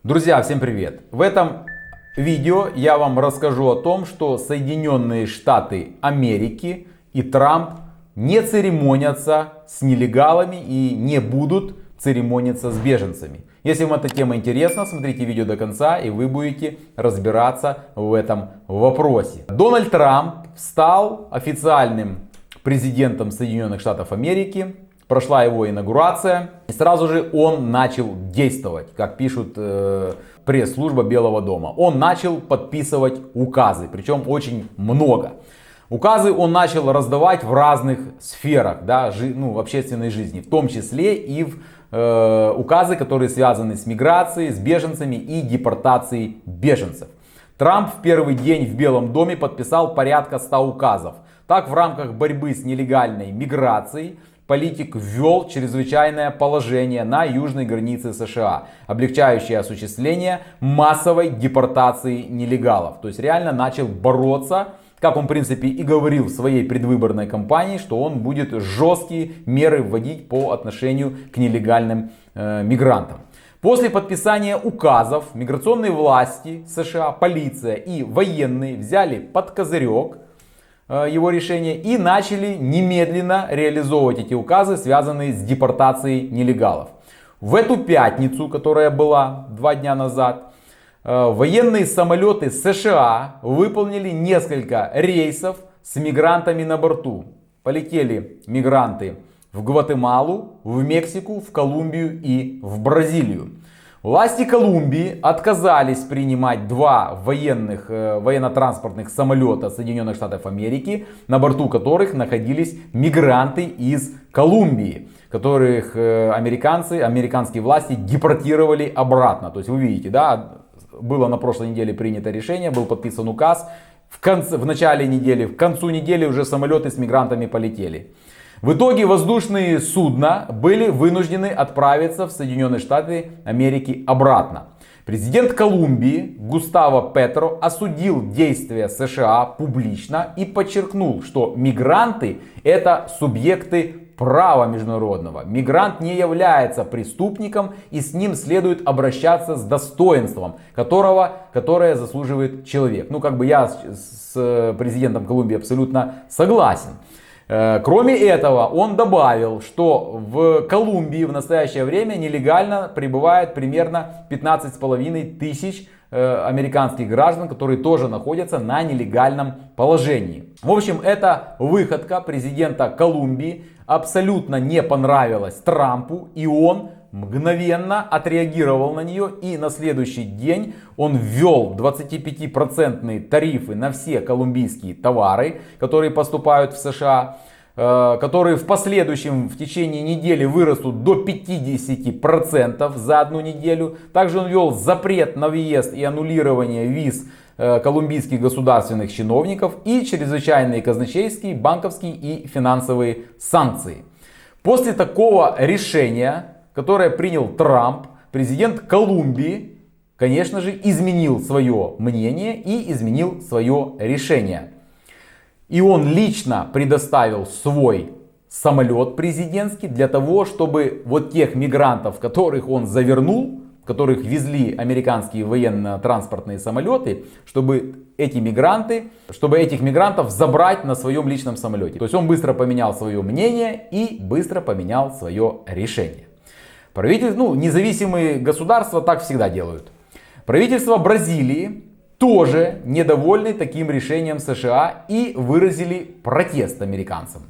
Друзья, всем привет! В этом видео я вам расскажу о том, что Соединенные Штаты Америки и Трамп не церемонятся с нелегалами и не будут церемониться с беженцами. Если вам эта тема интересна, смотрите видео до конца, и вы будете разбираться в этом вопросе. Дональд Трамп стал официальным президентом Соединенных Штатов Америки. Прошла его инаугурация, и сразу же он начал действовать, как пишут пресс-служба Белого дома. Он начал подписывать указы, причем очень много. Указы он начал раздавать в разных сферах, да, в общественной жизни, в том числе и в указы, которые связаны с миграцией, с беженцами и депортацией беженцев. Трамп в первый день в Белом доме подписал порядка 100 указов. Так, в рамках борьбы с нелегальной миграцией политик ввел чрезвычайное положение на южной границе США, облегчающее осуществление массовой депортации нелегалов. То есть реально начал бороться, как он в принципе и говорил в своей предвыборной кампании, что он будет жесткие меры вводить по отношению к нелегальным мигрантам. После подписания указов миграционные власти США, полиция и военные взяли под козырек его решение и начали немедленно реализовывать эти указы, связанные с депортацией нелегалов. В эту пятницу, которая была 2 дня назад, военные самолеты США выполнили несколько рейсов с мигрантами на борту. Полетели мигранты в Гватемалу, в Мексику, в Колумбию и в Бразилию. Власти Колумбии отказались принимать 2 военно-транспортных самолета Соединенных Штатов Америки, на борту которых находились мигранты из Колумбии, которых американские власти депортировали обратно. То есть вы видите, да, было на прошлой неделе принято решение, был подписан указ, в начале недели, в концу недели уже самолеты с мигрантами полетели. В итоге воздушные судна были вынуждены отправиться в Соединенные Штаты Америки обратно. Президент Колумбии Густаво Петро осудил действия США публично и подчеркнул, что мигранты — это субъекты права международного. Мигрант не является преступником, и с ним следует обращаться с достоинством, которое заслуживает человек. Я с президентом Колумбии абсолютно согласен. Кроме этого, он добавил, что в Колумбии в настоящее время нелегально пребывает примерно 15,5 тысяч американских граждан, которые тоже находятся на нелегальном положении. В общем, эта выходка президента Колумбии абсолютно не понравилась Трампу, и он мгновенно отреагировал на нее, и на следующий день он ввел 25% тарифы на все колумбийские товары, которые поступают в США, которые в последующем в течение недели вырастут до 50% за одну неделю. Также он ввел запрет на въезд и аннулирование виз колумбийских государственных чиновников и чрезвычайные казначейские, банковские и финансовые санкции. После такого решения, которое принял Трамп, президент Колумбии, конечно же, изменил свое мнение и изменил свое решение. И он лично предоставил свой самолет президентский для того, чтобы вот тех мигрантов, которых он завернул, которых везли американские военно-транспортные самолеты, чтобы этих мигрантов забрать на своем личном самолете. То есть он быстро поменял свое мнение и быстро поменял свое решение. Независимые государства так всегда делают. Правительство Бразилии тоже недовольны таким решением США и выразили протест американцам.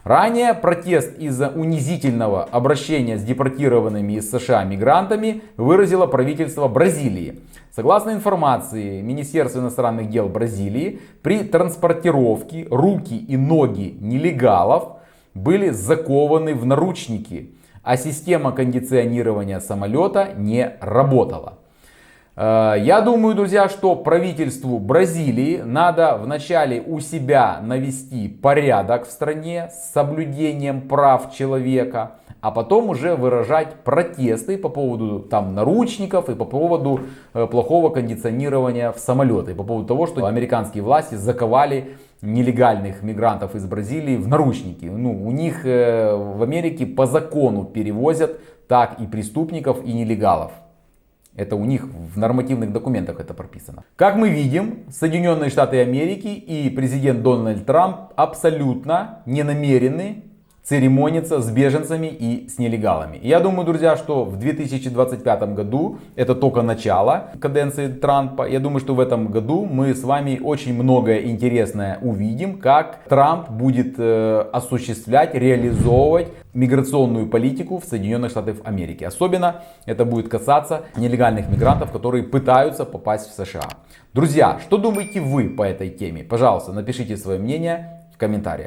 Ранее протест из-за унизительного обращения с депортированными из США мигрантами выразило правительство Бразилии. Согласно информации Министерства иностранных дел Бразилии, при транспортировке руки и ноги нелегалов были закованы в наручники, а система кондиционирования самолета не работала. Я думаю, друзья, что правительству Бразилии надо вначале у себя навести порядок в стране с соблюдением прав человека, а потом уже выражать протесты по поводу наручников и по поводу плохого кондиционирования в самолете, и по поводу того, что американские власти заковали нелегальных мигрантов из Бразилии в наручники. У них в Америке по закону перевозят так и преступников, и нелегалов. Это у них в нормативных документах это прописано. Как мы видим, Соединенные Штаты Америки и президент Дональд Трамп абсолютно не намерены церемониться с беженцами и с нелегалами. Я думаю, друзья, что в 2025 году, это только начало каденции Трампа, я думаю, что в этом году мы с вами очень многое интересное увидим, как Трамп будет осуществлять, реализовывать миграционную политику в Соединенных Штатах Америки. Особенно это будет касаться нелегальных мигрантов, которые пытаются попасть в США. Друзья, что думаете вы по этой теме? Пожалуйста, напишите свое мнение в комментариях.